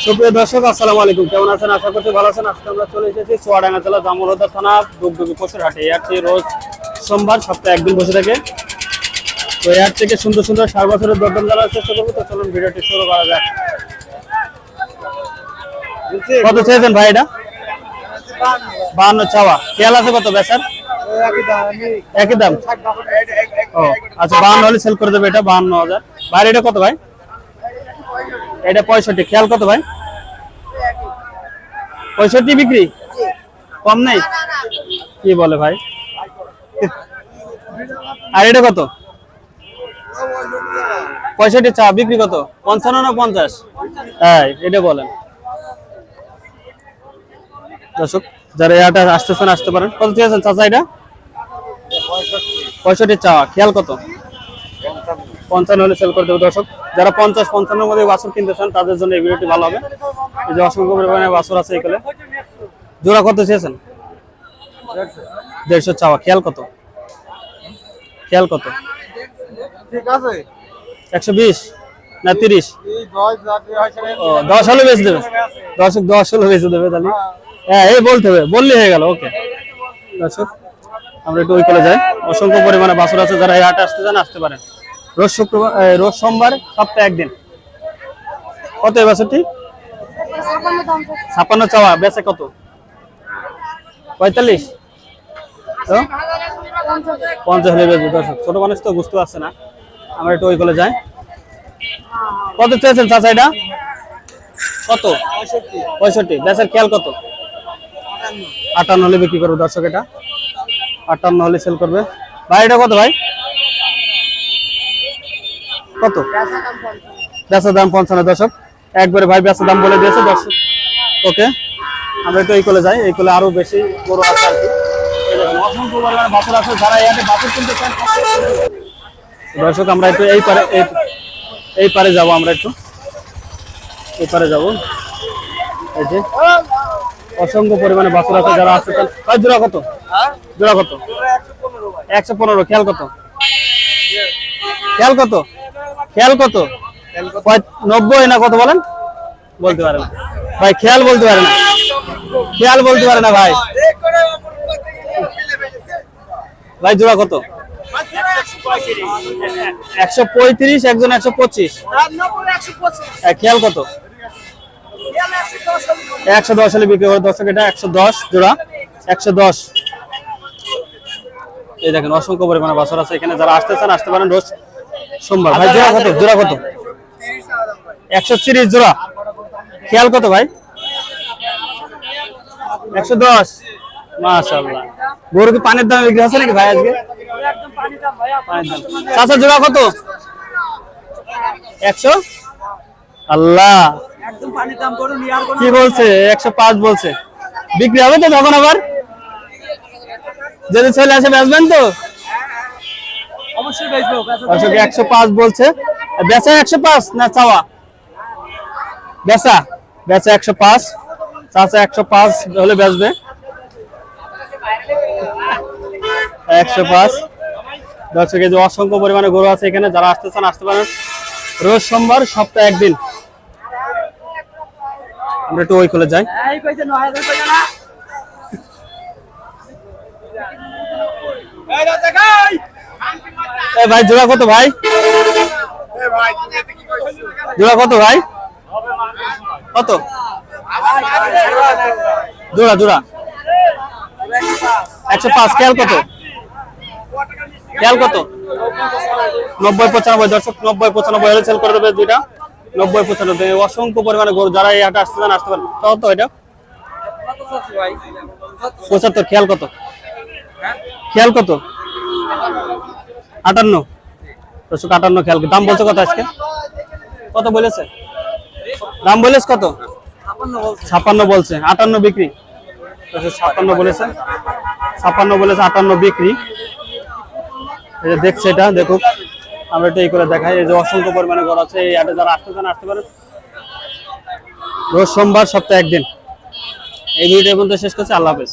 সুপ্রিয় দর্শক আসসালামু আলাইকুম, কেমন আছেন? আশা করছি ভালো আছেন। আজকে আমরা চলে এসেছি চুয়াডাঙ্গা জেলা জামুলহুদা থানা দুগদুগি পশুর হাটে। এই হাটটি রোজ সোমবার সপ্তাহে একদিন বসে থাকে। তো এই হাট থেকে সুন্দর সুন্দর 4 বছরের দরদাম জানার চেষ্টা করবো। তো চলুন ভিডিওটি শুরু করা যাক। কত চেয়েছেন ভাই এটা? 52 চাওয়া। খেয়াল আছে কত বেচার? একই দাম। ও আচ্ছা, 52 হলে সেল করে দেবে। এটা 52,000। ভাই এটা কত ভাই? এটা 65। খেয়াল কত ভাই? 65 বিক্রি, কম নেই? কি বলে ভাই? আর এটা কত? 65 চা, বিক্রি কত? 55 না 50? হ্যাঁ, এটা বলেন। দর্শক যারা এটা আসতেছেন আসতে পারেন। কত চেয়েছেন চাচা এটা? 65 চা। খেয়াল কত? 55 হলে সেল করে দেবো। দর্শক যারা 50-55 মধ্যে বাছুর কিনতে চান তাদের জন্য এই ভিডিওটি ভালো হবে। এই যে অসংখ্য পরিমাণে বাছুর আছে এখানে। জোড়া কত চেয়েছেন? 150 চাওয়া। খেয়াল কত? খেয়াল কত? ঠিক আছে 120 না 30? 10 হলে বেচে দেবে। দর্শক 10 হলে বেচে দেবে তাহলে। হ্যাঁ, এই বলতে হবে, বললে হয়ে গেল। ওকে দর্শক আমরা একটু ওই করে যাই। অসংখ্য পরিমাণে বাছুর আছে, যারা এই হাটে আসতে চান আসতে পারেন। রোজ শুক্রবার, রোজ সোমবার, সপ্তাহে একদিন। কত এই বাছুরটি? 56 চাওয়া। বেচে কত? 45? তো 50 হলে বেচবে। দর্শক ছোট মানুষ তো বুঝতে পারছে না, আমরা একটু ওই করে যাই। কত চেয়েছেন চাচা এটা? কত? 65। বেচার খেয়াল কত? 58 হলে বিক্রি করবে। দর্শক এটা 58 হলে সেল করবে। ভাই এটা কত ভাই? কত? বেচার দাম 55। দর্শক একবারে ভাই বেচার দাম বলে দিয়েছে। দর্শক ওকে আমরা একটু এই কোলে যাই। এই কোলে আরো বেশি বড় আছে আর কি। অসংখ্য পরিমাণে বাছুর আছে, যারা এখানে বাছুর কিনতে চান। দর্শক আমরা একটু এই পারে যাব। আমরা একটু এই পারে যাব। এই যে অসংখ্য পরিমাণে বাছুর আছে, যারা আসতে চান। কয় জোড়া কত? জোড়া কত? 115। খেয়াল কত? খেয়াল কত? খেয়াল কত? 90 না কত বলেন? বলতে পারে না ভাই, খেয়াল বলতে পারে না। খেয়াল বলতে পারে না ভাই। ভাই জোড়া কত? 135, একজন 125। খেয়াল কত? 110 হলে বিক্রি করে। দর্শক এটা 110 জোড়া। 110। এই দেখেন অসংখ্য পরিমাণে বাছুর আছে এখানে, যারা আসতে চান আসতে পারেন রোজ সোমবার। ভাই জোড়া কত? জোড়া কত? 130 জোড়া। খেয়াল কত ভাই? 110। মাশাআল্লাহ। গরু কি পানির দাম বিক্রি হচ্ছে নাকি ভাই আজকে? একদম পানির দাম ভাই। চাচা জোড়া কত? 100। আল্লাহ, একদম পানির দাম। গরু নিয়ার কোন কি বলছে? 105 বলছে। বিক্রি হবে তো তখন আবার যদি চলে আসে বেচবেন তো? অবশ্যই বেচবো। আচ্ছা 105 বলছে। বেচা 105 না চাওয়া? বেচা 105। চাচা 105 হলে বেচবে। 105। দর্শক এই যে অসংখ্য পরিমাণে গরু আছে এখানে, যারা আসতে চান আসতে পারেন রোজ সোমবার, সপ্তাহে একদিন। আমরা একটু ওই খুলে যাই। ভাই জোড়া কত ভাই? জোড়া কত ভাই? কত জোড়া? জোড়া 105। খেয়াল কত? খেয়াল কত? 90-95। দর্শক 90-95 হলে সেল করে দেবে দুইটা। 90-95। অসংখ্য পরিমাণে গরু, যারা এই হাটে আসতে চান আসতে পারেন। কত এটা? 75। খেয়াল কত? খেয়াল কত? 58। দর্শক 58 খেয়াল। দাম বলছে কত আজকে? কত বলেছে? দাম বলেছে কত? 56 বলছে। 58 বিক্রি। 56 বলেছে। 56 বলেছে, 58 বিক্রি। এই যে দেখছে এটা, দেখুক। আমরা এটা এই করে দেখাই। এই যে অসংখ্য পরিমাণে গরু আছে এই হাটে, যারা আসতে চান আসতে পারেন রোজ সোমবার, সপ্তাহে একদিন। এই ভিডিও পর্যন্ত শেষ করছি। আল্লাহ হাফেজ।